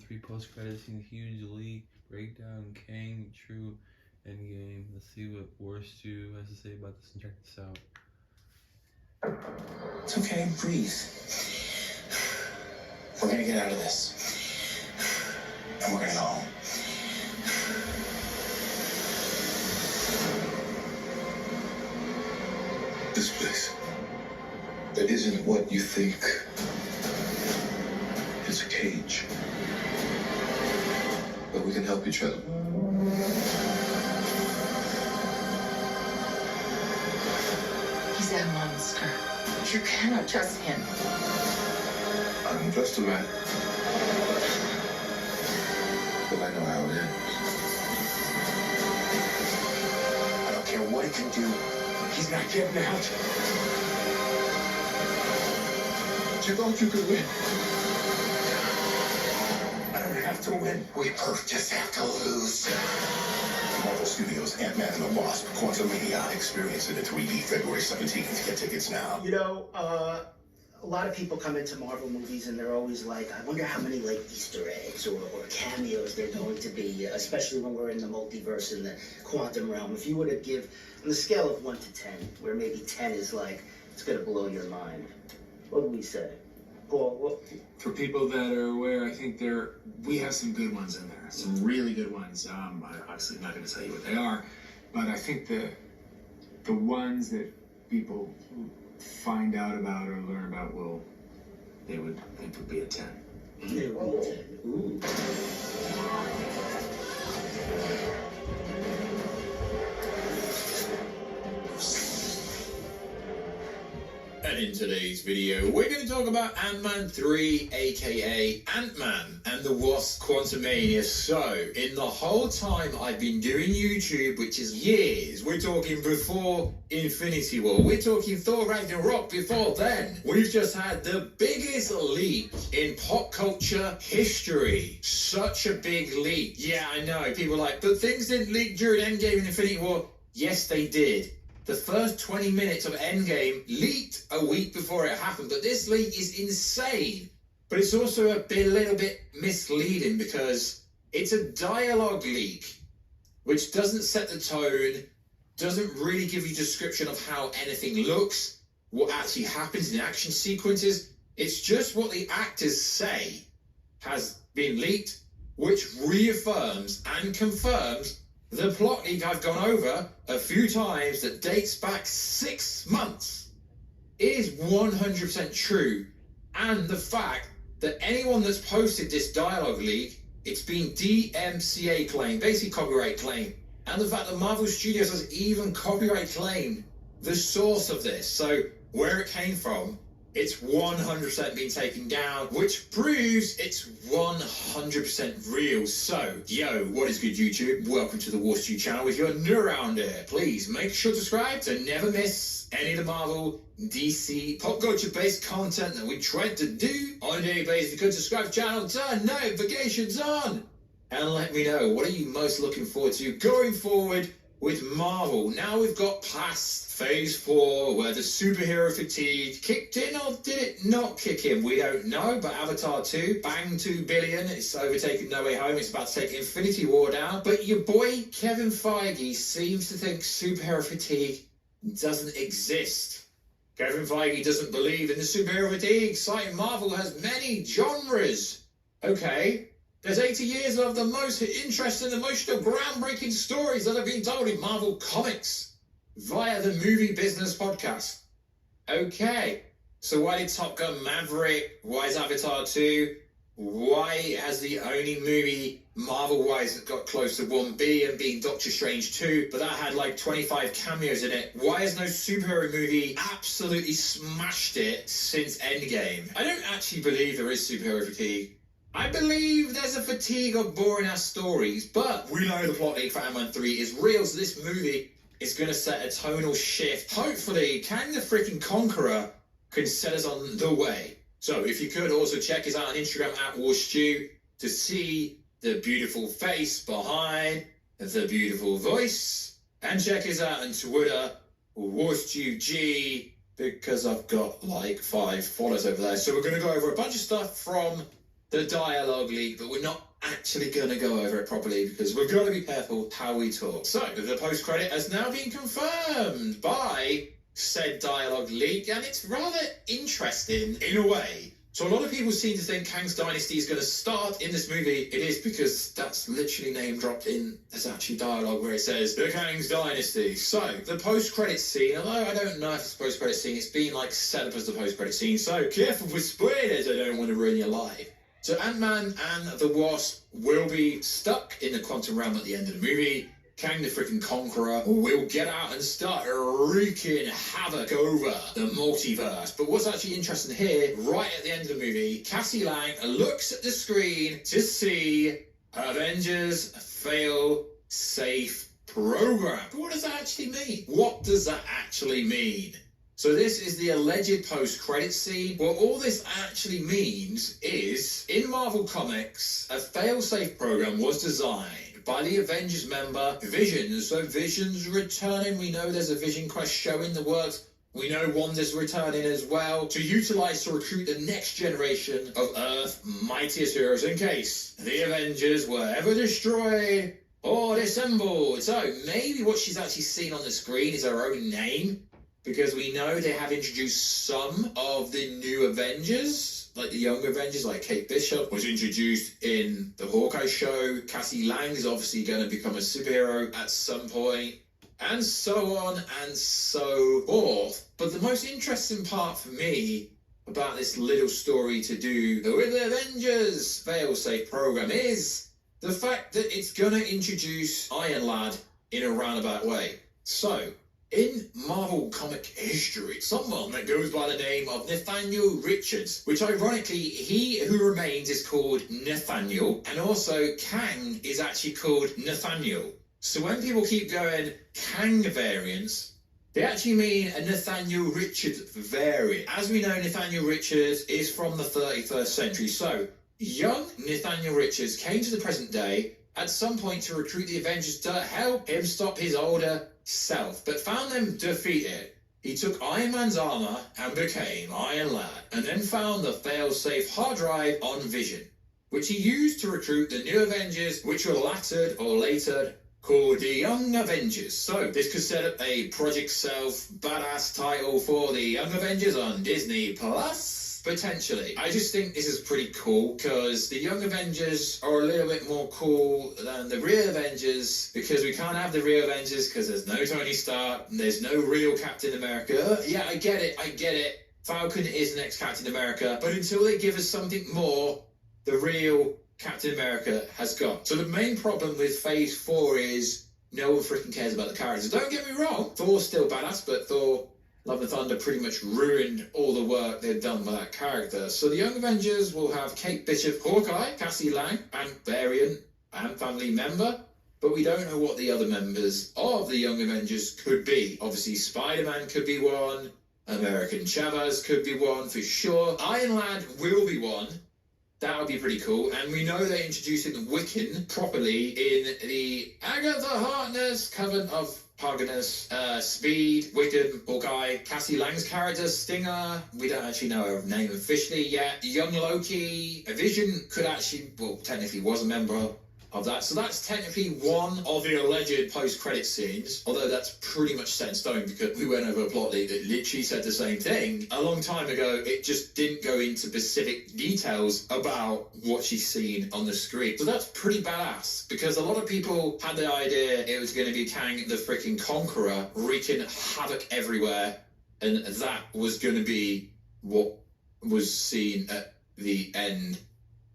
3 post-credits scene, huge leak, breakdown, Kang, true EndGame. Let's see what Wars 2 has to say about this and check this out. It's okay, breathe. We're gonna get out of this. And we're gonna go home. This place, that isn't what you think. It's a cage. But we can help each other. He's a monster. You cannot trust him. I'm just a man. But I know how it ends. I don't care what he can do. He's not getting out. You thought you could win. I don't have to win. We both just have to lose. Marvel Studios, AntMan and the Wasp, Quantumania. Experience it in 3D February 17th. Get tickets now. You know, a lot of people come into Marvel movies and they're always like, I wonder how many like Easter eggs or cameos they're going to be, especially when we're in the multiverse in the quantum realm. If you were to give, on the scale of 1 to 10, where maybe 10 is like, it's going to blow your mind, what would we say? Paul, what? For people that are aware, I think we have some good ones in there, some really good ones. I'm obviously not going to tell you what they are, but I think the ones that people find out about or learn about they would think would be a 10. They would be a 10. Ooh. And in today's video, we're going to talk about Ant-Man 3, aka Ant-Man and the Wasp Quantumania. So, in the whole time I've been doing YouTube, which is years, we're talking before Infinity War, we're talking Thor Ragnarok before then, we've just had the biggest leak in pop culture history. Such a big leak. Yeah, I know, people are like, but things didn't leak during EndGame and Infinity War. Yes, they did. The first 20 minutes of EndGame leaked a week before it happened, but this leak is insane. But it's also a little bit misleading because it's a dialogue leak, which doesn't set the tone, doesn't really give you a description of how anything looks, what actually happens in action sequences. It's just what the actors say has been leaked, which reaffirms and confirms the plot leak I've gone over a few times that dates back 6 months. It is 100% true. And the fact that anyone that's posted this dialogue leak, it's been DMCA claimed, basically copyright claim. And the fact that Marvel Studios has even copyright claimed the source of this. So where it came from, it's 100% been taken down, which proves it's 100% real. So, yo, what is good, YouTube? Welcome to the Wars 2 channel. If you're new around here, please make sure to subscribe to never miss any of the Marvel, DC, pop culture-based content that we try to do on a daily basis. If you could subscribe to the channel, turn notifications on, and let me know, what are you most looking forward to going forward with Marvel? Now we've got past Phase 4, where the superhero fatigue kicked in, or did it not kick in? We don't know, but Avatar 2, bang 2 billion, it's overtaken No Way Home, it's about to take Infinity War down. But your boy Kevin Feige seems to think superhero fatigue doesn't exist. Kevin Feige doesn't believe in the superhero fatigue, citing Marvel has many genres. Okay. There's 80 years of the most interesting, emotional, groundbreaking stories that have been told in Marvel Comics via the Movie Business Podcast. Okay, so why did Top Gun Maverick, why is Avatar 2, why has the only movie Marvel-wise that got close to 1 billion being Doctor Strange 2, but that had like 25 cameos in it? Why has no superhero movie absolutely smashed it since EndGame? I don't actually believe there is superhero fatigue. I believe there's a fatigue of boring-ass stories, but we know the plot leak for Ant-Man 3 is real, so this movie is going to set a tonal shift. Hopefully, Kang the freaking Conqueror can set us on the way. So if you could also check us out on Instagram @WarStew to see the beautiful face behind the beautiful voice. And check us out on Twitter, WarStewG, because I've got like 5 followers over there. So we're going to go over a bunch of stuff from the dialogue leak, but we're not actually going to go over it properly because we've got to be careful how we talk. So, the post-credit has now been confirmed by said dialogue leak, and it's rather interesting in a way. So a lot of people seem to think Kang's dynasty is going to start in this movie. It is, because that's literally name dropped in. There's actually dialogue where it says the Kang's dynasty. So the post-credit scene, although I don't know if it's post-credit scene, it's been like set up as the post-credit scene. So careful with spoilers. I don't want to ruin your life. So Ant-Man and the Wasp will be stuck in the quantum realm at the end of the movie. Kang the freaking Conqueror will get out and start wreaking havoc over the multiverse. But what's actually interesting here, right at the end of the movie, Cassie Lang looks at the screen to see Avengers fail safe program. But what does that actually mean? What does that actually mean? So this is the alleged post-credit scene. What all this actually means is, in Marvel Comics, a fail-safe program was designed by the Avengers member Vision. So Vision's returning. We know there's a Vision Quest show in the works. We know Wanda's returning as well, to utilize to recruit the next generation of Earth's mightiest heroes in case the Avengers were ever destroyed or disassembled. So maybe what she's actually seen on the screen is her own name, because we know they have introduced some of the new Avengers, like the young Avengers, like Kate Bishop was introduced in the Hawkeye show. Cassie Lang is obviously going to become a superhero at some point, and so on and so forth. But the most interesting part for me about this little story to do with the Avengers fail-safe program is the fact that it's going to introduce Iron Lad in a roundabout way. So, in Marvel comic history, someone that goes by the name of Nathaniel Richards, which ironically, he who remains is called Nathaniel, and also Kang is actually called Nathaniel. So when people keep going Kang variants, they actually mean a Nathaniel Richards variant. As we know, Nathaniel Richards is from the 31st century. So young Nathaniel Richards came to the present day at some point to recruit the Avengers to help him stop his older self, but found them defeated. He took Iron Man's armor and became Iron Lad, and then found the fail-safe hard drive on Vision, which he used to recruit the new Avengers, which were later called the Young Avengers. So this could set up a Project Self badass title for the Young Avengers on Disney Plus. Potentially. I just think this is pretty cool, because the Young Avengers are a little bit more cool than the real Avengers, because we can't have the real Avengers because there's no Tony Stark, and there's no real Captain America. Yeah, I get it. Falcon is next Captain America, but until they give us something more, the real Captain America has gone. So the main problem with Phase 4 is no one freaking cares about the characters. Don't get me wrong, Thor's still badass, but Thor Love and Thunder pretty much ruined all the work they've done with that character. So the Young Avengers will have Kate Bishop, Hawkeye, Cassie Lang, Ant variant, and family member. But we don't know what the other members of the Young Avengers could be. Obviously, Spider-Man could be one. American Chavez could be one for sure. Iron Lad will be one. That would be pretty cool. And we know they're introducing Wiccan properly in the Agatha Harkness Coven of Paganus, Speed, Wiccan, Hawkeye, Cassie Lang's character, Stinger. We don't actually know her name officially yet. Young Loki, Vision could actually, well, technically was a member of that. So that's technically one of the alleged post-credit scenes, although that's pretty much set in stone because we went over a plot leak that literally said the same thing a long time ago. It just didn't go into specific details about what she's seen on the screen. So that's pretty badass, because a lot of people had the idea it was going to be Kang the freaking Conqueror wreaking havoc everywhere, and that was going to be what was seen at the end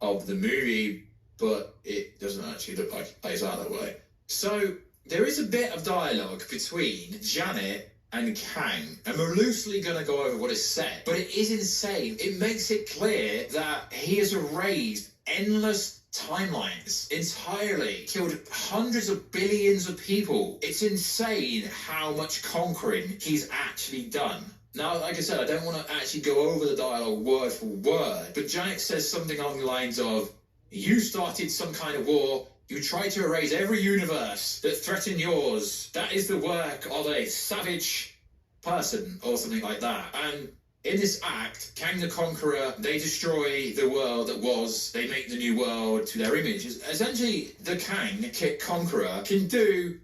of the movie. But it doesn't actually look like it plays out that way. So there is a bit of dialogue between Janet and Kang, and we're loosely going to go over what is said, but it is insane. It makes it clear that he has erased endless timelines entirely, killed hundreds of billions of people. It's insane how much conquering he's actually done. Now, like I said, I don't want to actually go over the dialogue word for word, but Janet says something along the lines of, "You started some kind of war. You tried to erase every universe that threatened yours. That is the work of a savage person," or something like that. And in this act, Kang the Conqueror, they destroy the world that was, they make the new world to their image. Essentially, the Kang, Kit Conqueror, can do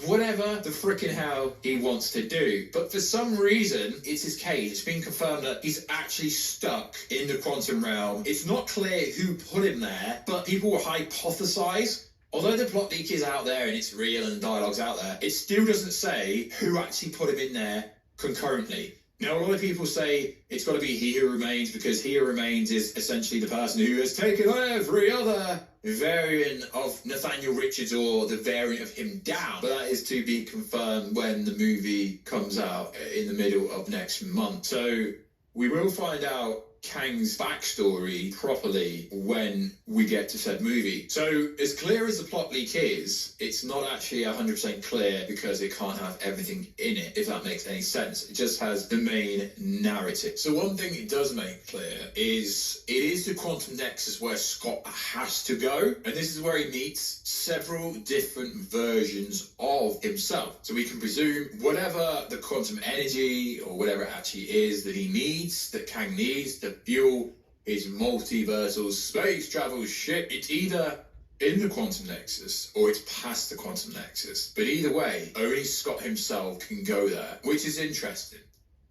whatever the frickin' hell he wants to do. But for some reason, it's his cage. It's been confirmed that he's actually stuck in the quantum realm. It's not clear who put him there, but people will hypothesize. Although the plot leak is out there and it's real and the dialogue's out there, it still doesn't say who actually put him in there concurrently. Now, a lot of people say it's got to be He Who Remains, because He Who Remains is essentially the person who has taken every other variant of Nathaniel Richards or the variant of him down. But that is to be confirmed when the movie comes out in the middle of next month. So we will find out Kang's backstory properly when we get to said movie. So as clear as the plot leak is, it's not actually 100% clear because it can't have everything in it, if that makes any sense. It just has the main narrative. So one thing it does make clear is it is the quantum nexus where Scott has to go, and this is where he meets several different versions of himself. So we can presume whatever the quantum energy or whatever it actually is that he needs, that Kang needs, to fuel his multiversal space travel ship, it's either in the quantum nexus or it's past the quantum nexus. But either way, only Scott himself can go there, which is interesting.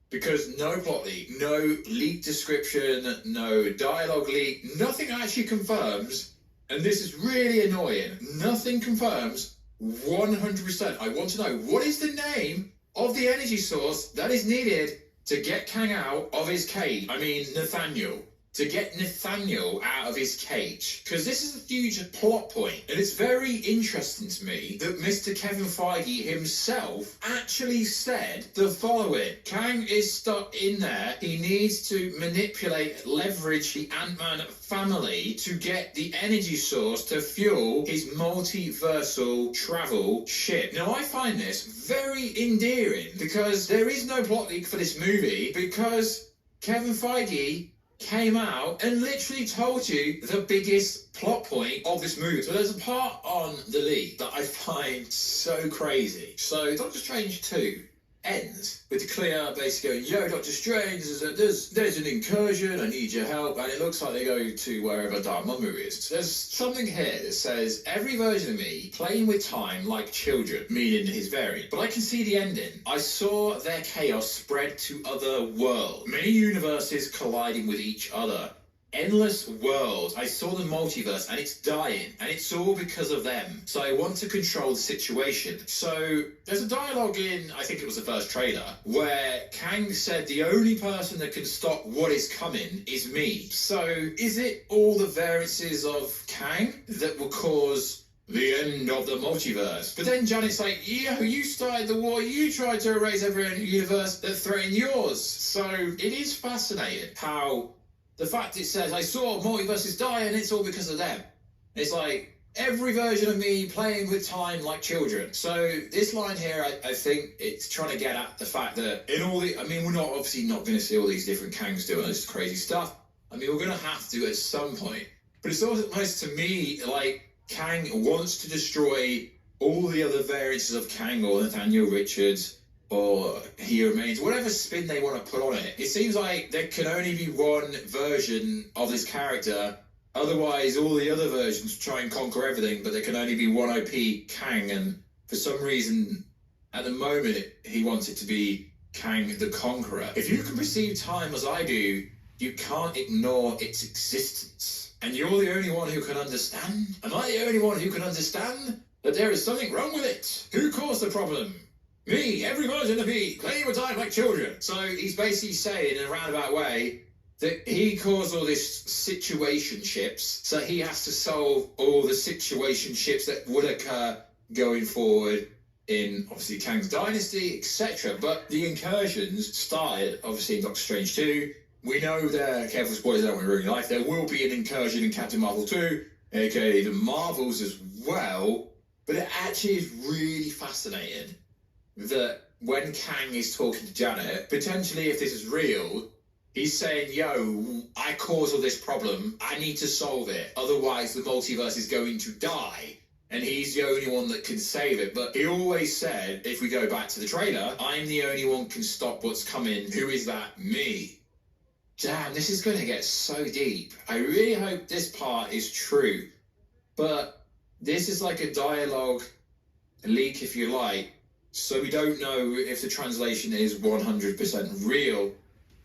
Because no plot leak, no leak description, no dialogue leak, nothing actually confirms, and this is really annoying, nothing confirms 100%. I want to know, what is the name of the energy source that is needed to get Kang out of his cage? I mean, Nathaniel. To get Nathaniel out of his cage. Because this is a huge plot point. And it's very interesting to me that Mr. Kevin Feige himself actually said the following. Kang is stuck in there. He needs to manipulate, leverage the Ant-Man family to get the energy source to fuel his multiversal travel ship. Now, I find this very endearing because there is no plot leak for this movie because Kevin Feige came out and literally told you the biggest plot point of this movie. So there's a part on the leak that I find so crazy. So Doctor Strange 2 ends with the clear basically going, yo, Doctor Strange, there's an incursion, I need your help, and it looks like they go to wherever Dark Mummy is. So there's something here that says, every version of me playing with time like children, meaning his variant. But I can see the ending. I saw their chaos spread to other worlds, many universes colliding with each other. Endless worlds. I saw the multiverse and it's dying, and it's all because of them. So I want to control the situation. So there's a dialogue in, I think it was the first trailer, where Kang said the only person that can stop what is coming is me. So is it all the variances of Kang that will cause the end of the multiverse? But then Janet's like, yeah, you started the war, you tried to erase every universe that threatened yours. So it is fascinating how the fact it says, I saw multiverses die and it's all because of them. It's like, every version of me playing with time like children. So this line here, I think it's trying to get at the fact that in all the, I mean, we're not obviously not going to see all these different Kangs doing this crazy stuff. I mean, we're going to have to at some point. But it's almost to me like Kang wants to destroy all the other variances of Kang or Nathaniel Richards, or He Remains, whatever spin they want to put on it. It seems like there can only be one version of this character, otherwise all the other versions try and conquer everything, but there can only be one OP Kang, and for some reason, at the moment, he wants it to be Kang the Conqueror. If you can perceive time as I do, you can't ignore its existence. And you're the only one who can understand? Am I the only one who can understand that there is something wrong with it? Who caused the problem? Me, every version of me, playing with time like children. So he's basically saying in a roundabout way that he caused all this situationships, so he has to solve all the situationships that would occur going forward in, obviously, Kang's dynasty, etc. But the incursions started, obviously, in Doctor Strange 2. We know that, careful spoilers, I don't want to ruin your life, there will be an incursion in Captain Marvel 2, aka the Marvels as well. But it actually is really fascinating that when Kang is talking to Janet, potentially if this is real, he's saying, yo, I caused all this problem, I need to solve it, otherwise the multiverse is going to die, and he's the only one that can save it. But he always said, if we go back to the trailer, I'm the only one can stop what's coming. Who is that? Me. damn, this is going to get so deep. I really hope this part is true. But this is like a dialogue leak, if you like. So we don't know if the translation is 100% real.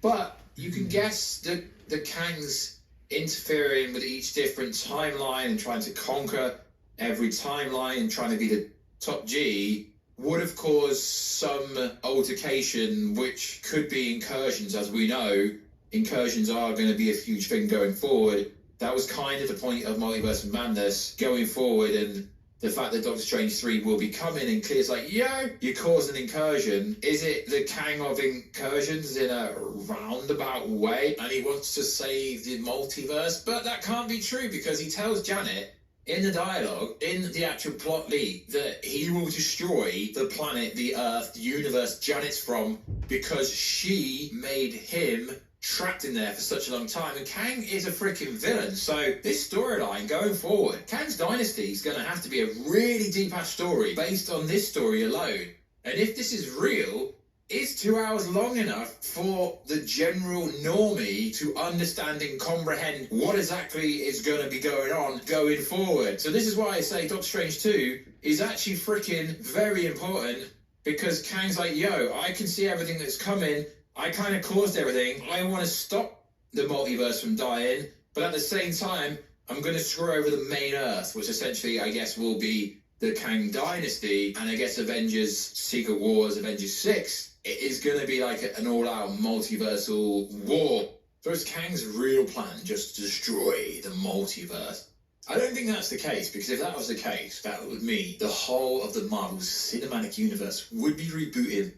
But you can guess that the Kang's interfering with each different timeline and trying to conquer every timeline and trying to be the top G would have caused some altercation, which could be incursions. As we know, incursions are going to be a huge thing going forward. That was kind of the point of Multiverse of Madness going forward, and the fact that Doctor Strange 3 will be coming, and Clear's like, yo, you caused an incursion. Is it the Kang of incursions in a roundabout way? And he wants to save the multiverse, but that can't be true because he tells Janet in the dialogue, in the actual plot leak, that he will destroy the planet, the Earth, the universe Janet's from, because she made him trapped in there for such a long time. And Kang is a freaking villain. So this storyline going forward, Kang's dynasty is going to have to be a really deep-ass story based on this story alone. And if this is real, is 2 hours long enough for the general normie to understand and comprehend what exactly is going to be going on going forward? So this is why I say Doctor Strange 2 is actually freaking very important, because Kang's like, yo, I can see everything that's coming. I kind of caused everything. I want to stop the multiverse from dying, but at the same time, I'm going to screw over the main Earth, which essentially, I guess, will be the Kang dynasty. And I guess Avengers Secret Wars, Avengers 6, it is going to be like an all-out multiversal war. So it's Kang's real plan, just to destroy the multiverse. I don't think that's the case, because if that was the case, that would mean the whole of the Marvel Cinematic Universe would be rebooted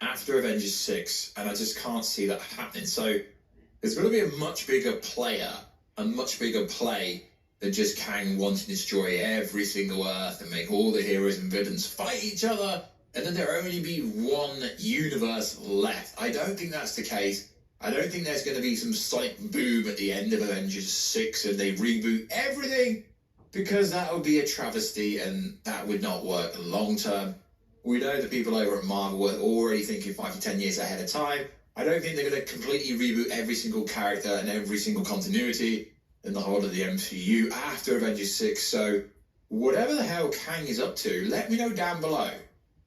after Avengers 6, and I just can't see that happening. So there's going to be a much bigger player, a much bigger play than just Kang wanting to destroy every single Earth and make all the heroes and villains fight each other, and then there only be one universe left. I don't think that's the case. I don't think there's going to be some sonic boom at the end of Avengers 6 and they reboot everything, because that would be a travesty and that would not work long term. We know the people over at Marvel are already thinking 5 to 10 years ahead of time. I don't think they're going to completely reboot every single character and every single continuity in the whole of the MCU after Avengers 6. So whatever the hell Kang is up to, let me know down below.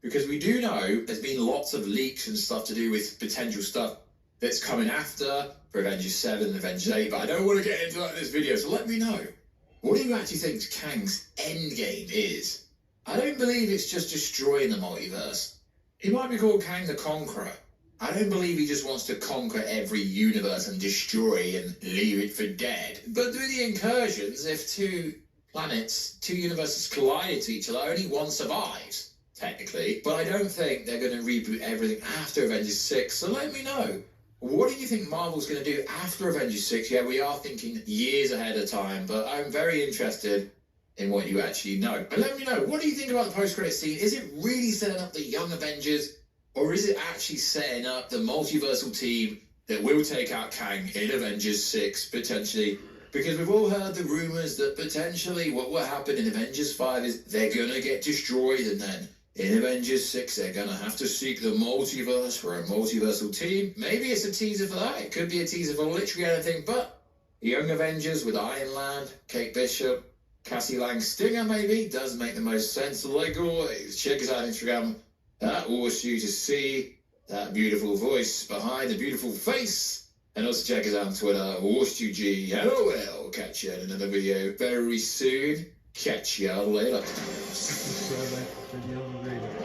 Because we do know there's been lots of leaks and stuff to do with potential stuff that's coming after for Avengers 7 and Avengers 8. But I don't want to get into that in this video, so let me know. What do you actually think Kang's endgame is? I don't believe it's just destroying the multiverse. He might be called Kang the Conqueror. I don't believe he just wants to conquer every universe and destroy and leave it for dead. But through the incursions, if two planets, two universes collide into each other, only one survives, technically. But I don't think they're going to reboot everything after Avengers 6, so let me know. What do you think Marvel's going to do after Avengers 6? Yeah, we are thinking years ahead of time, but I'm very interested in what you actually know. And let me know, what do you think about the post-credit scene? Is it really setting up the young Avengers, or is it actually setting up the multiversal team that will take out Kang in Avengers 6, potentially? Because we've all heard the rumours that potentially what will happen in Avengers 5 is they're going to get destroyed, and then in Avengers 6 they're going to have to seek the multiverse for a multiversal team. Maybe it's a teaser for that. It could be a teaser for literally anything, but young Avengers with Iron Lad, Kate Bishop, Cassie Lang Stinger maybe does make the most sense. Like always, check us out on Instagram. That wants you to see that beautiful voice behind the beautiful face. And also check us out on Twitter, WarsTuG. And I will catch you in another video very soon. Catch you later. Subscribe, like, video,